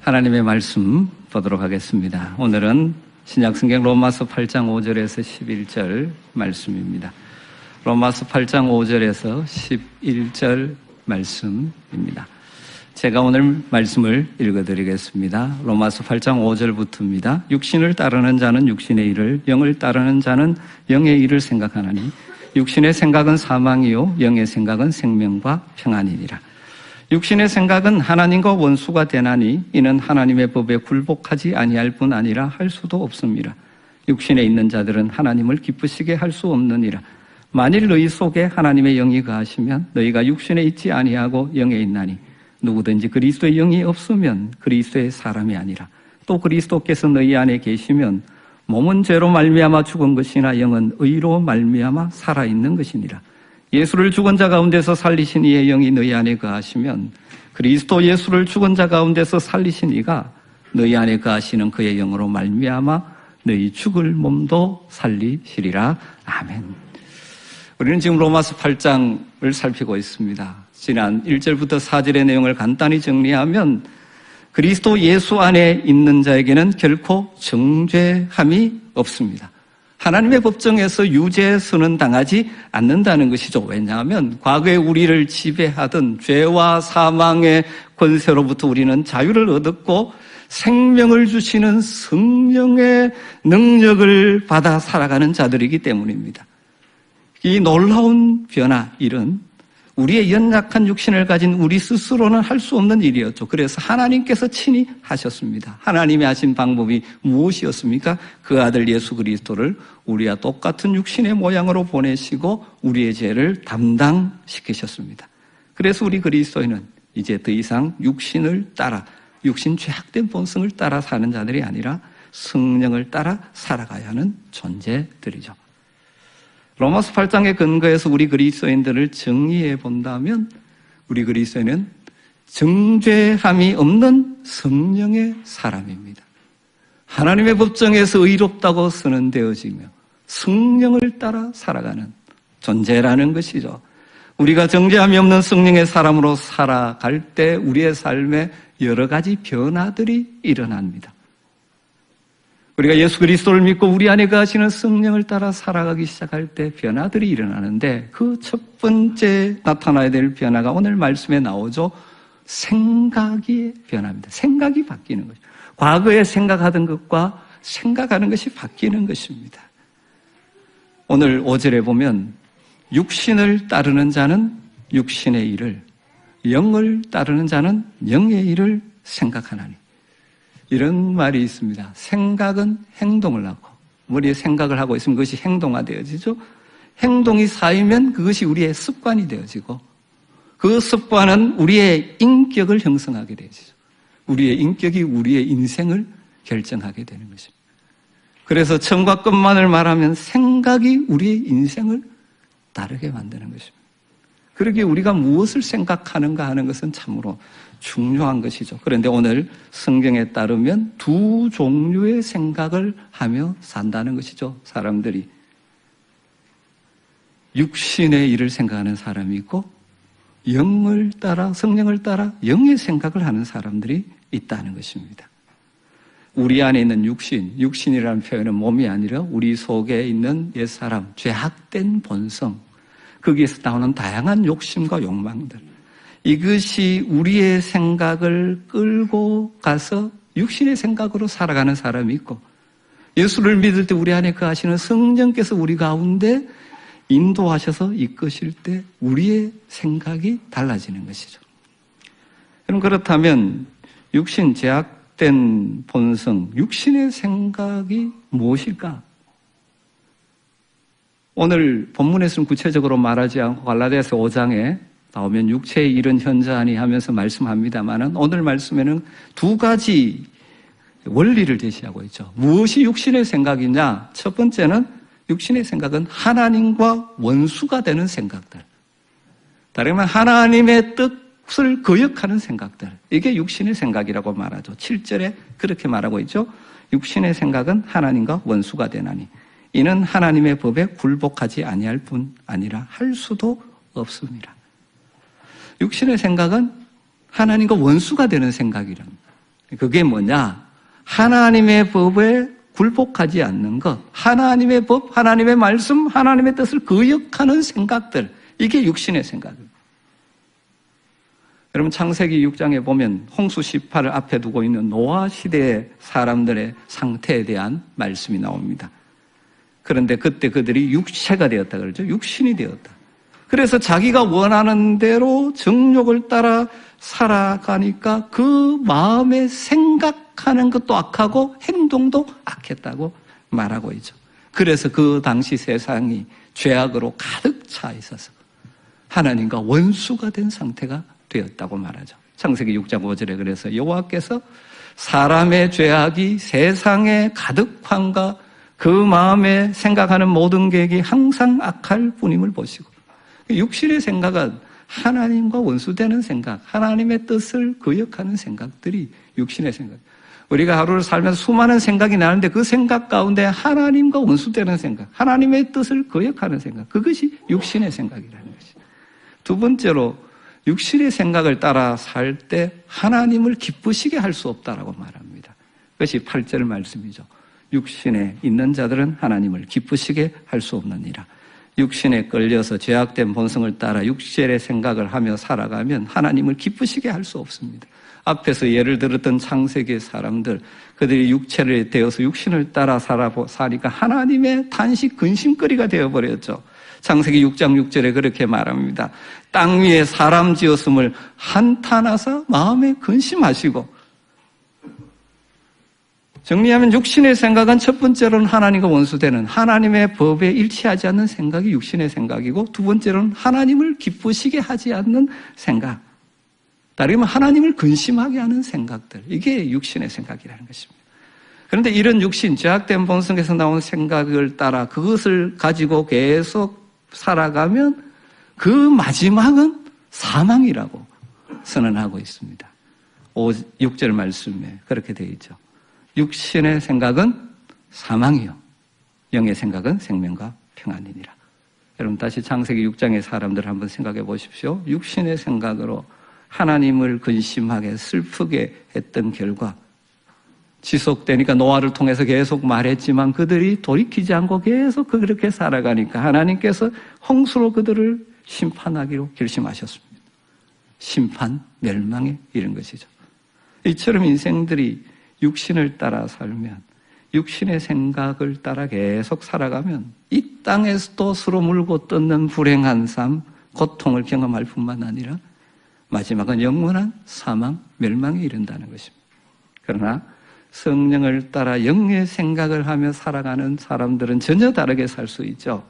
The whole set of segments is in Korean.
하나님의 말씀 보도록 하겠습니다. 오늘은 신약성경 로마서 8장 5절에서 11절 말씀입니다. 로마서 8장 5절에서 11절 말씀입니다. 제가 오늘 말씀을 읽어드리겠습니다. 로마서 8장 5절부터입니다. 육신을 따르는 자는 육신의 일을, 영을 따르는 자는 영의 일을 생각하나니 육신의 생각은 사망이요 영의 생각은 생명과 평안이니라. 육신의 생각은 하나님과 원수가 되나니 이는 하나님의 법에 굴복하지 아니할 뿐 아니라 할 수도 없습니다. 육신에 있는 자들은 하나님을 기쁘시게 할 수 없느니라. 만일 너희 속에 하나님의 영이 거하시면 너희가 육신에 있지 아니하고 영에 있나니 누구든지 그리스도의 영이 없으면 그리스도의 사람이 아니라. 또 그리스도께서 너희 안에 계시면 몸은 죄로 말미암아 죽은 것이나 영은 의로 말미암아 살아있는 것이니라. 예수를 죽은 자 가운데서 살리신 이의 영이 너희 안에 거하시면 그리스도 예수를 죽은 자 가운데서 살리신 이가 너희 안에 거하시는 그의 영으로 말미암아 너희 죽을 몸도 살리시리라. 아멘. 우리는 지금 로마서 8장을 살피고 있습니다. 지난 1절부터 4절의 내용을 간단히 정리하면 그리스도 예수 안에 있는 자에게는 결코 정죄함이 없습니다. 하나님의 법정에서 유죄선은 당하지 않는다는 것이죠. 왜냐하면 과거에 우리를 지배하던 죄와 사망의 권세로부터 우리는 자유를 얻었고 생명을 주시는 성령의 능력을 받아 살아가는 자들이기 때문입니다. 이 놀라운 변화, 일은 우리의 연약한 육신을 가진 우리 스스로는 할 수 없는 일이었죠. 그래서 하나님께서 친히 하셨습니다. 하나님이 하신 방법이 무엇이었습니까? 그 아들 예수 그리스도를 우리와 똑같은 육신의 모양으로 보내시고 우리의 죄를 담당시키셨습니다. 그래서 우리 그리스도인은 이제 더 이상 육신을 따라, 육신 죄악된 본성을 따라 사는 자들이 아니라 성령을 따라 살아가야 하는 존재들이죠. 로마서 8장의 근거에서 우리 그리스도인들을 정의해 본다면 우리 그리스도인은 정죄함이 없는 성령의 사람입니다. 하나님의 법정에서 의롭다고 선언되어지며 성령을 따라 살아가는 존재라는 것이죠. 우리가 정죄함이 없는 성령의 사람으로 살아갈 때 우리의 삶에 여러 가지 변화들이 일어납니다. 우리가 예수 그리스도를 믿고 우리 안에 거하시는 성령을 따라 살아가기 시작할 때 변화들이 일어나는데 그 첫 번째 나타나야 될 변화가 오늘 말씀에 나오죠. 생각이 변합니다. 생각이 바뀌는 거죠. 과거에 생각하던 것과 생각하는 것이 바뀌는 것입니다. 오늘 5절에 보면 육신을 따르는 자는 육신의 일을, 영을 따르는 자는 영의 일을 생각하나니. 이런 말이 있습니다. 생각은 행동을 하고, 머리에 생각을 하고 있으면 그것이 행동화되어지죠. 행동이 쌓이면 그것이 우리의 습관이 되어지고 그 습관은 우리의 인격을 형성하게 되어지죠. 우리의 인격이 우리의 인생을 결정하게 되는 것입니다. 그래서 처음과 끝만을 말하면 생각이 우리의 인생을 다르게 만드는 것입니다. 그러기에 우리가 무엇을 생각하는가 하는 것은 참으로 중요한 것이죠. 그런데 오늘 성경에 따르면 두 종류의 생각을 하며 산다는 것이죠. 사람들이 육신의 일을 생각하는 사람이 있고 영을 따라, 성령을 따라 영의 생각을 하는 사람들이 있다는 것입니다. 우리 안에 있는 육신이라는 표현은 몸이 아니라 우리 속에 있는 옛사람, 죄악된 본성, 거기에서 나오는 다양한 욕심과 욕망들, 이것이 우리의 생각을 끌고 가서 육신의 생각으로 살아가는 사람이 있고 예수를 믿을 때 우리 안에 거하시는 성령께서 우리 가운데 인도하셔서 이끄실 때 우리의 생각이 달라지는 것이죠. 여러분, 그렇다면 육신, 죄악된 본성, 육신의 생각이 무엇일까? 오늘 본문에서는 구체적으로 말하지 않고 갈라디아서 5장에 나오면 육체의 일은 현저하니 하면서 말씀합니다만 오늘 말씀에는 두 가지 원리를 제시하고 있죠. 무엇이 육신의 생각이냐? 첫 번째는 육신의 생각은 하나님과 원수가 되는 생각들. 다른 말로 하나님의 뜻을 거역하는 생각들. 이게 육신의 생각이라고 말하죠. 7절에 그렇게 말하고 있죠. 육신의 생각은 하나님과 원수가 되나니 이는 하나님의 법에 굴복하지 아니할 뿐 아니라 할 수도 없습니다. 육신의 생각은 하나님과 원수가 되는 생각이란 그게 뭐냐? 하나님의 법에 굴복하지 않는 것, 하나님의 법, 하나님의 말씀, 하나님의 뜻을 거역하는 생각들, 이게 육신의 생각입니다. 여러분 창세기 6장에 보면 홍수 시파를 앞에 두고 있는 노아 시대의 사람들의 상태에 대한 말씀이 나옵니다. 그런데 그때 그들이 육체가 되었다 그러죠. 육신이 되었다. 그래서 자기가 원하는 대로 정욕을 따라 살아가니까 그 마음에 생각하는 것도 악하고 행동도 악했다고 말하고 있죠. 그래서 그 당시 세상이 죄악으로 가득 차 있어서 하나님과 원수가 된 상태가 되었다고 말하죠. 창세기 6장 5절에 그래서 여호와께서 사람의 죄악이 세상에 가득함과 그 마음에 생각하는 모든 계획이 항상 악할 뿐임을 보시고, 육신의 생각은 하나님과 원수되는 생각, 하나님의 뜻을 거역하는 생각들이 육신의 생각. 우리가 하루를 살면서 수많은 생각이 나는데 그 생각 가운데 하나님과 원수되는 생각, 하나님의 뜻을 거역하는 생각, 그것이 육신의 생각이라는 것이죠. 두 번째로 육신의 생각을 따라 살 때 하나님을 기쁘시게 할 수 없다라고 말합니다. 그것이 8절 말씀이죠. 육신에 있는 자들은 하나님을 기쁘시게 할 수 없느니라. 육신에 끌려서 죄악된 본성을 따라 육신의 생각을 하며 살아가면 하나님을 기쁘시게 할 수 없습니다. 앞에서 예를 들었던 창세기의 사람들, 그들이 육체를 되어서 육신을 따라 사니까 하나님의 단식 근심거리가 되어버렸죠. 창세기 6장 6절에 그렇게 말합니다. 땅 위에 사람 지었음을 한탄하사 마음에 근심하시고, 정리하면 육신의 생각은 첫 번째로는 하나님과 원수되는 하나님의 법에 일치하지 않는 생각이 육신의 생각이고, 두 번째로는 하나님을 기쁘시게 하지 않는 생각, 다르게 말하면 하나님을 근심하게 하는 생각들, 이게 육신의 생각이라는 것입니다. 그런데 이런 육신, 죄악된 본성에서 나온 생각을 따라 그것을 가지고 계속 살아가면 그 마지막은 사망이라고 선언하고 있습니다. 6절 말씀에 그렇게 되어 있죠. 육신의 생각은 사망이요, 영의 생각은 생명과 평안이니라. 여러분 다시 창세기 6장의 사람들 한번 생각해 보십시오. 육신의 생각으로 하나님을 근심하게 슬프게 했던 결과 지속되니까 노아를 통해서 계속 말했지만 그들이 돌이키지 않고 계속 그렇게 살아가니까 하나님께서 홍수로 그들을 심판하기로 결심하셨습니다. 심판, 멸망에 이른 것이죠. 이처럼 인생들이 육신을 따라 살면, 육신의 생각을 따라 계속 살아가면 이 땅에서도 서로 물고 뜯는 불행한 삶, 고통을 경험할 뿐만 아니라 마지막은 영원한 사망, 멸망에 이른다는 것입니다. 그러나 성령을 따라 영의 생각을 하며 살아가는 사람들은 전혀 다르게 살 수 있죠.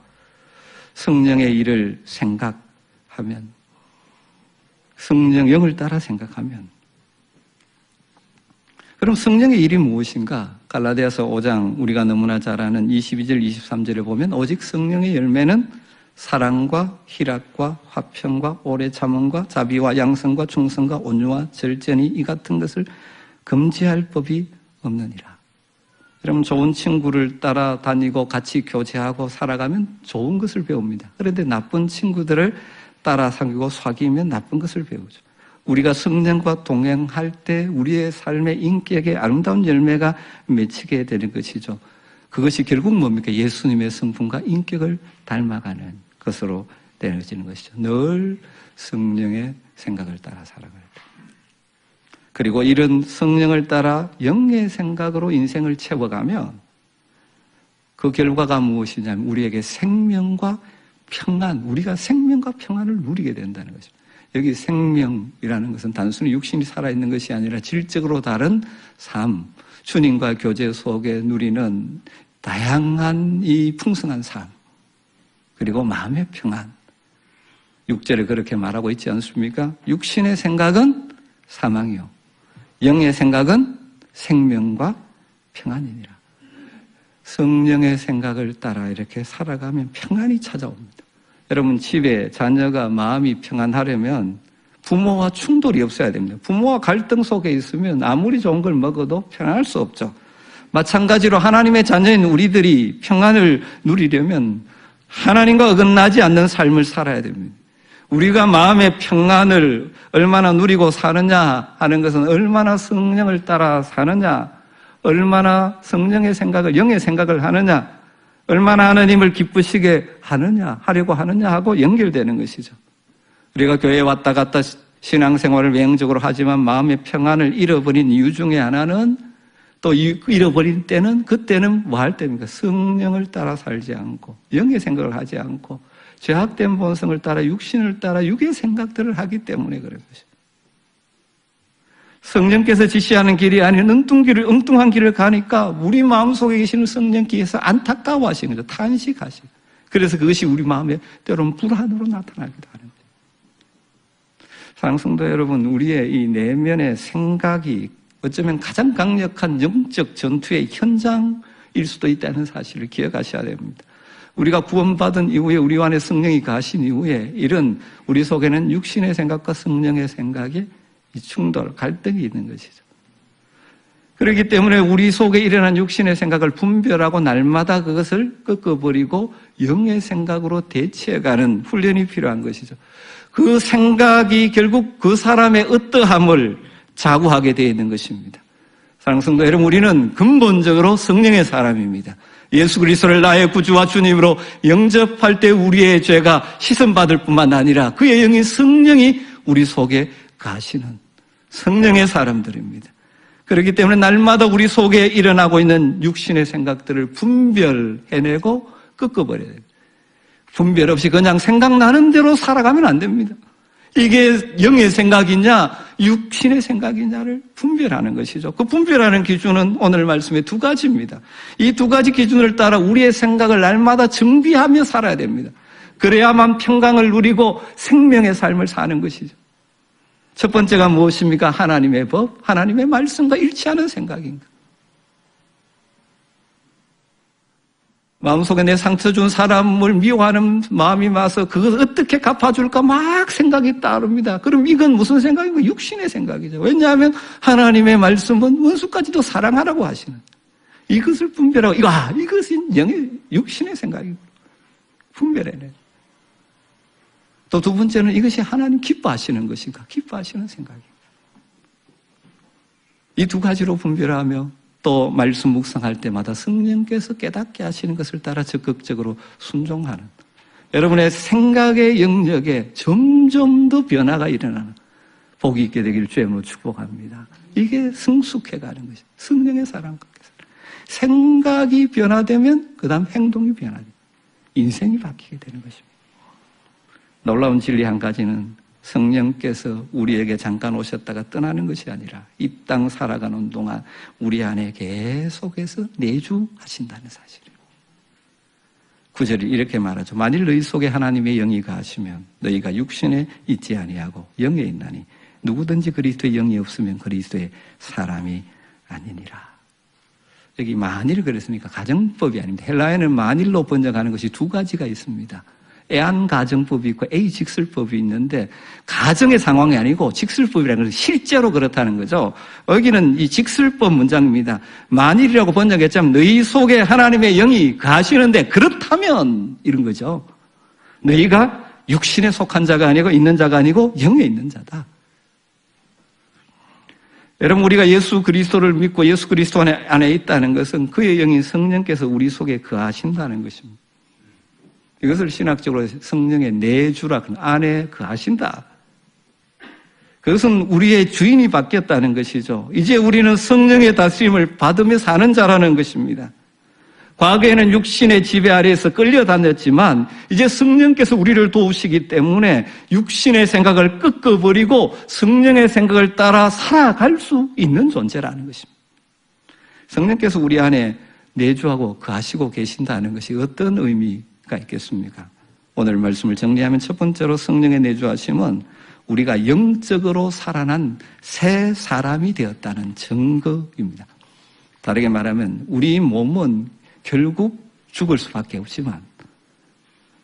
성령의 일을 생각하면, 성령 영을 따라 생각하면, 그럼 성령의 일이 무엇인가? 갈라디아서 5장 우리가 너무나 잘 아는 22절, 23절에 보면 오직 성령의 열매는 사랑과 희락과 화평과 오래 참음과 자비와 양성과 충성과 온유와 절제니 이 같은 것을 금지할 법이 없느니라. 여러분 좋은 친구를 따라다니고 같이 교제하고 살아가면 좋은 것을 배웁니다. 그런데 나쁜 친구들을 따라 사귀고 사귀면 나쁜 것을 배우죠. 우리가 성령과 동행할 때 우리의 삶의 인격에 아름다운 열매가 맺히게 되는 것이죠. 그것이 결국 뭡니까? 예수님의 성품과 인격을 닮아가는 것으로 되어지는 것이죠. 늘 성령의 생각을 따라 살아갈 때. 그리고 이런 성령을 따라 영의 생각으로 인생을 채워가면 그 결과가 무엇이냐면 우리에게 생명과 평안, 우리가 생명과 평안을 누리게 된다는 것입니다. 여기 생명이라는 것은 단순히 육신이 살아있는 것이 아니라 질적으로 다른 삶, 주님과 교제 속에 누리는 다양한 이 풍성한 삶, 그리고 마음의 평안. 6절에 그렇게 말하고 있지 않습니까? 육신의 생각은 사망이요, 영의 생각은 생명과 평안이니라. 성령의 생각을 따라 이렇게 살아가면 평안이 찾아옵니다. 여러분 집에 자녀가 마음이 평안하려면 부모와 충돌이 없어야 됩니다. 부모와 갈등 속에 있으면 아무리 좋은 걸 먹어도 평안할 수 없죠. 마찬가지로 하나님의 자녀인 우리들이 평안을 누리려면 하나님과 어긋나지 않는 삶을 살아야 됩니다. 우리가 마음의 평안을 얼마나 누리고 사느냐 하는 것은 얼마나 성령을 따라 사느냐, 얼마나 성령의 생각을, 영의 생각을 하느냐, 얼마나 하나님을 기쁘시게 하려고 하느냐 하고 연결되는 것이죠. 우리가 교회에 왔다 갔다 신앙생활을 외형적으로 하지만 마음의 평안을 잃어버린 이유 중에 하나는, 또 잃어버린 때는, 그때는 뭐 할 때입니까? 성령을 따라 살지 않고 영의 생각을 하지 않고 죄악된 본성을 따라 육신을 따라 육의 생각들을 하기 때문에 그런 것입니다. 성령께서 지시하는 길이 아닌 엉뚱한 길을 가니까 우리 마음속에 계시는 성령께서 안타까워하시는 거죠. 탄식하시고. 그래서 그것이 우리 마음에 때로는 불안으로 나타나기도 하는 거죠. 사랑하는 성도 여러분, 우리의 이 내면의 생각이 어쩌면 가장 강력한 영적 전투의 현장일 수도 있다는 사실을 기억하셔야 됩니다. 우리가 구원받은 이후에 우리 안에 성령이 가신 이후에 이런 우리 속에는 육신의 생각과 성령의 생각이 충돌, 갈등이 있는 것이죠. 그렇기 때문에 우리 속에 일어난 육신의 생각을 분별하고 날마다 그것을 꺾어버리고 영의 생각으로 대체해가는 훈련이 필요한 것이죠. 그 생각이 결국 그 사람의 어떠함을 자구하게 되어 있는 것입니다. 사랑하는 성도 여러분, 우리는 근본적으로 성령의 사람입니다. 예수 그리스도를 나의 구주와 주님으로 영접할 때 우리의 죄가 씻음받을 뿐만 아니라 그의 영이 성령이 우리 속에 가시는 성령의 사람들입니다. 그렇기 때문에 날마다 우리 속에 일어나고 있는 육신의 생각들을 분별해내고 꺾어버려야 됩니다. 분별 없이 그냥 생각나는 대로 살아가면 안 됩니다. 이게 영의 생각이냐 육신의 생각이냐를 분별하는 것이죠. 그 분별하는 기준은 오늘 말씀의 두 가지입니다. 이 두 가지 기준을 따라 우리의 생각을 날마다 정비하며 살아야 됩니다. 그래야만 평강을 누리고 생명의 삶을 사는 것이죠. 첫 번째가 무엇입니까? 하나님의 법, 하나님의 말씀과 일치하는 생각인가? 마음속에 내 상처 준 사람을 미워하는 마음이 와서 그걸 어떻게 갚아줄까 막 생각이 따릅니다. 그럼 이건 무슨 생각인가? 육신의 생각이죠. 왜냐하면 하나님의 말씀은 원수까지도 사랑하라고 하시는, 이것을 분별하고 이것은 영의 육신의 생각이고 분별해내. 또 두 번째는 이것이 하나님 기뻐하시는 것인가? 기뻐하시는 생각입니다. 이 두 가지로 분별하며 또 말씀 묵상할 때마다 성령께서 깨닫게 하시는 것을 따라 적극적으로 순종하는, 여러분의 생각의 영역에 점점 더 변화가 일어나는 복이 있게 되기를 주님으로 축복합니다. 이게 성숙해가는 것이죠. 성령의 사랑과 생각이 변화되면 그 다음 행동이 변화됩니다. 인생이 바뀌게 되는 것입니다. 놀라운 진리 한 가지는 성령께서 우리에게 잠깐 오셨다가 떠나는 것이 아니라 이 땅 살아가는 동안 우리 안에 계속해서 내주하신다는 사실이에요. 9절이 이렇게 말하죠. 만일 너희 속에 하나님의 영이 가하시면 너희가 육신에 있지 아니하고 영에 있나니 누구든지 그리스도의 영이 없으면 그리스도의 사람이 아니니라. 여기 만일 그랬으니까 가정법이 아닙니다. 헬라어에는 만일로 번역하는 것이 두 가지가 있습니다. 애안가정법이 있고 A직설법이 있는데, 가정의 상황이 아니고 직설법이라는 것은 실제로 그렇다는 거죠. 여기는 이 직설법 문장입니다. 만일이라고 번역했자면 너희 속에 하나님의 영이 가시는데 그렇다면 이런 거죠. 너희가 육신에 속한 자가 아니고 있는 자가 아니고 영에 있는 자다. 여러분, 우리가 예수 그리스도를 믿고 예수 그리스도 안에 있다는 것은 그의 영인 성령께서 우리 속에 거하신다는 것입니다. 이것을 신학적으로 성령의 내주라, 안에 거하신다. 그것은 우리의 주인이 바뀌었다는 것이죠. 이제 우리는 성령의 다스림을 받으며 사는 자라는 것입니다. 과거에는 육신의 지배 아래에서 끌려다녔지만 이제 성령께서 우리를 도우시기 때문에 육신의 생각을 꺾어버리고 성령의 생각을 따라 살아갈 수 있는 존재라는 것입니다. 성령께서 우리 안에 내주하고 거하시고 계신다는 것이 어떤 의미가 있겠습니까? 오늘 말씀을 정리하면 첫 번째로 성령의 내주하심은 우리가 영적으로 살아난 새 사람이 되었다는 증거입니다. 다르게 말하면 우리 몸은 결국 죽을 수밖에 없지만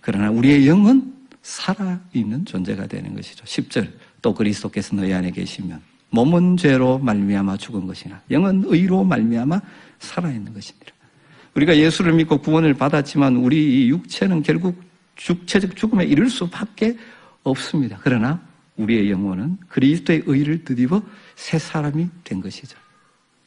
그러나 우리의 영은 살아있는 존재가 되는 것이죠. 10절 또 그리스도께서 너희 안에 계시면 몸은 죄로 말미암아 죽은 것이나 영은 의로 말미암아 살아있는 것이니라. 우리가 예수를 믿고 구원을 받았지만 우리 이 육체는 결국 육체적 죽음에 이를 수밖에 없습니다. 그러나 우리의 영혼은 그리스도의 의를 덧입어 새 사람이 된 것이죠.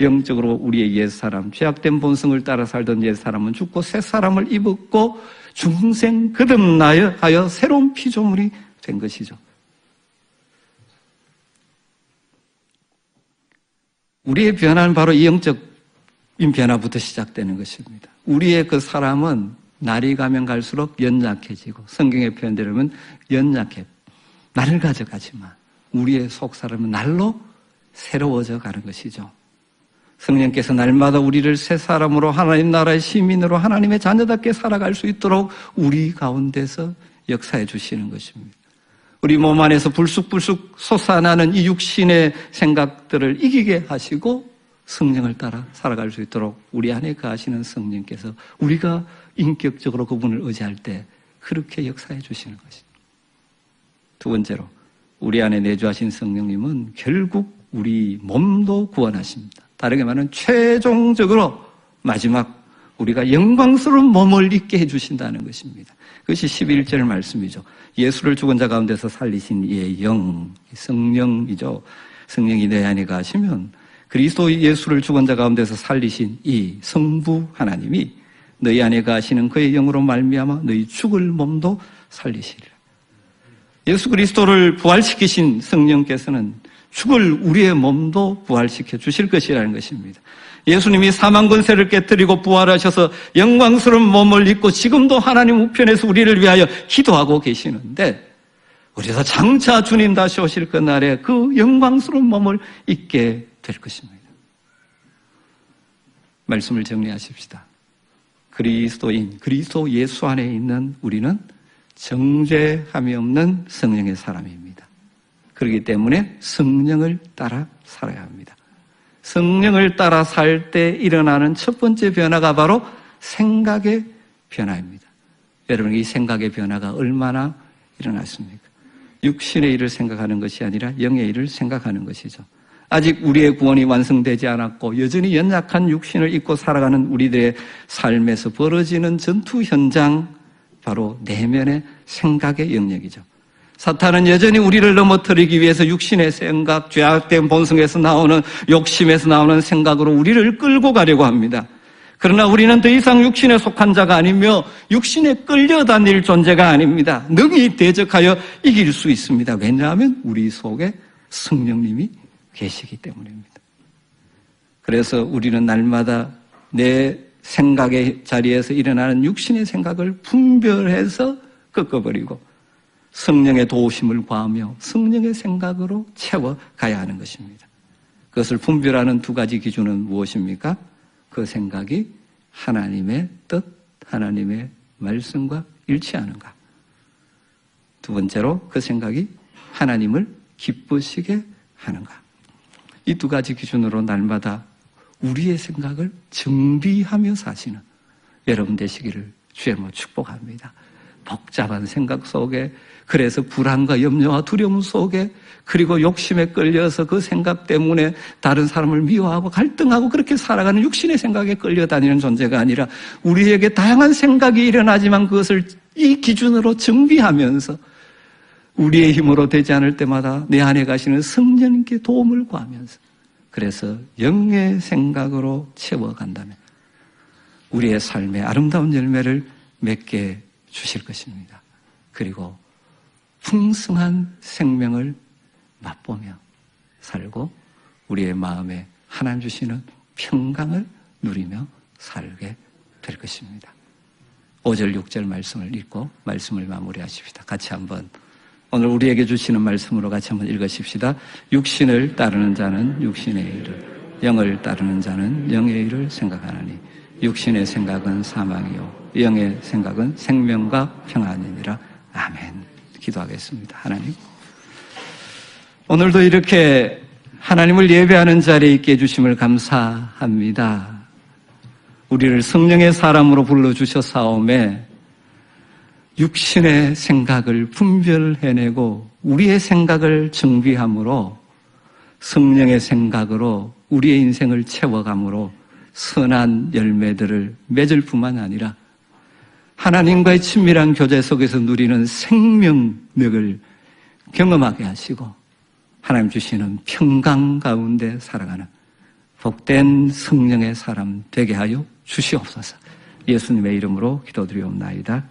영적으로 우리의 옛사람, 죄악된 본성을 따라 살던 옛사람은 죽고 새 사람을 입었고 중생 거듭나여 새로운 피조물이 된 것이죠. 우리의 변화는 바로 이 영적인 변화부터 시작되는 것입니다. 우리의 그 사람은 날이 가면 갈수록 연약해지고, 성경의 표현대로면 날을 가져가지만 우리의 속사람은 날로 새로워져 가는 것이죠. 성령께서 날마다 우리를 새 사람으로 하나님 나라의 시민으로 하나님의 자녀답게 살아갈 수 있도록 우리 가운데서 역사해 주시는 것입니다. 우리 몸 안에서 불쑥불쑥 솟아나는 이 육신의 생각들을 이기게 하시고 성령을 따라 살아갈 수 있도록 우리 안에 거하시는 성령께서 우리가 인격적으로 그분을 의지할 때 그렇게 역사해 주시는 것입니다. 두 번째로, 우리 안에 내주하신 성령님은 결국 우리 몸도 구원하십니다. 다르게 말하면 최종적으로 마지막 우리가 영광스러운 몸을 입게 해주신다는 것입니다. 그것이 11절 말씀이죠. 예수를 죽은 자 가운데서 살리신 이의 영, 성령이죠. 성령이 내 안에 가시면 그리스도 예수를 죽은 자 가운데서 살리신 이 성부 하나님이 너희 안에 가시는 그의 영으로 말미암아 너희 죽을 몸도 살리시리라. 예수 그리스도를 부활시키신 성령께서는 죽을 우리의 몸도 부활시켜 주실 것이라는 것입니다. 예수님이 사망 권세를 깨뜨리고 부활하셔서 영광스러운 몸을 입고 지금도 하나님 우편에서 우리를 위하여 기도하고 계시는데, 우리가 장차 주님 다시 오실 그날에 그 영광스러운 몸을 입게 될 것입니다. 말씀을 정리하십시다. 그리스도 예수 안에 있는 우리는 정죄함이 없는 성령의 사람입니다. 그렇기 때문에 성령을 따라 살아야 합니다. 성령을 따라 살 때 일어나는 첫 번째 변화가 바로 생각의 변화입니다. 여러분, 이 생각의 변화가 얼마나 일어났습니까? 육신의 일을 생각하는 것이 아니라 영의 일을 생각하는 것이죠. 아직 우리의 구원이 완성되지 않았고 여전히 연약한 육신을 입고 살아가는 우리들의 삶에서 벌어지는 전투 현장, 바로 내면의 생각의 영역이죠. 사탄은 여전히 우리를 넘어뜨리기 위해서 육신의 생각, 죄악된 본성에서 나오는, 욕심에서 나오는 생각으로 우리를 끌고 가려고 합니다. 그러나 우리는 더 이상 육신에 속한 자가 아니며 육신에 끌려다닐 존재가 아닙니다. 능히 대적하여 이길 수 있습니다. 왜냐하면 우리 속에 성령님이 계시기 때문입니다. 그래서 우리는 날마다 내 생각의 자리에서 일어나는 육신의 생각을 분별해서 꺾어버리고 성령의 도우심을 구하며 성령의 생각으로 채워가야 하는 것입니다. 그것을 분별하는 두 가지 기준은 무엇입니까? 그 생각이 하나님의 뜻, 하나님의 말씀과 일치하는가? 두 번째로 그 생각이 하나님을 기쁘시게 하는가? 이 두 가지 기준으로 날마다 우리의 생각을 정비하며 사시는 여러분 되시기를 주의 이름으로 축복합니다. 복잡한 생각 속에, 그래서 불안과 염려와 두려움 속에, 그리고 욕심에 끌려서 그 생각 때문에 다른 사람을 미워하고 갈등하고 그렇게 살아가는 육신의 생각에 끌려다니는 존재가 아니라 우리에게 다양한 생각이 일어나지만 그것을 이 기준으로 정비하면서 우리의 힘으로 되지 않을 때마다 내 안에 가시는 성령님께 도움을 구하면서, 그래서 영의 생각으로 채워간다면 우리의 삶에 아름다운 열매를 맺게 주실 것입니다. 그리고 풍성한 생명을 맛보며 살고 우리의 마음에 하나님 주시는 평강을 누리며 살게 될 것입니다. 5절 6절 말씀을 읽고 말씀을 마무리하십시다. 같이 한번 오늘 우리에게 주시는 말씀으로 같이 한번 읽으십시다. 육신을 따르는 자는 육신의 일을, 영을 따르는 자는 영의 일을 생각하나니 육신의 생각은 사망이요 영의 생각은 생명과 평안이니라. 아멘. 기도하겠습니다. 하나님, 오늘도 이렇게 하나님을 예배하는 자리에 있게 해주심을 감사합니다. 우리를 성령의 사람으로 불러주셨사오매 육신의 생각을 분별해내고 우리의 생각을 정비함으로 성령의 생각으로 우리의 인생을 채워감으로 선한 열매들을 맺을 뿐만 아니라 하나님과의 친밀한 교제 속에서 누리는 생명력을 경험하게 하시고 하나님 주시는 평강 가운데 살아가는 복된 성령의 사람 되게 하여 주시옵소서. 예수님의 이름으로 기도드리옵나이다.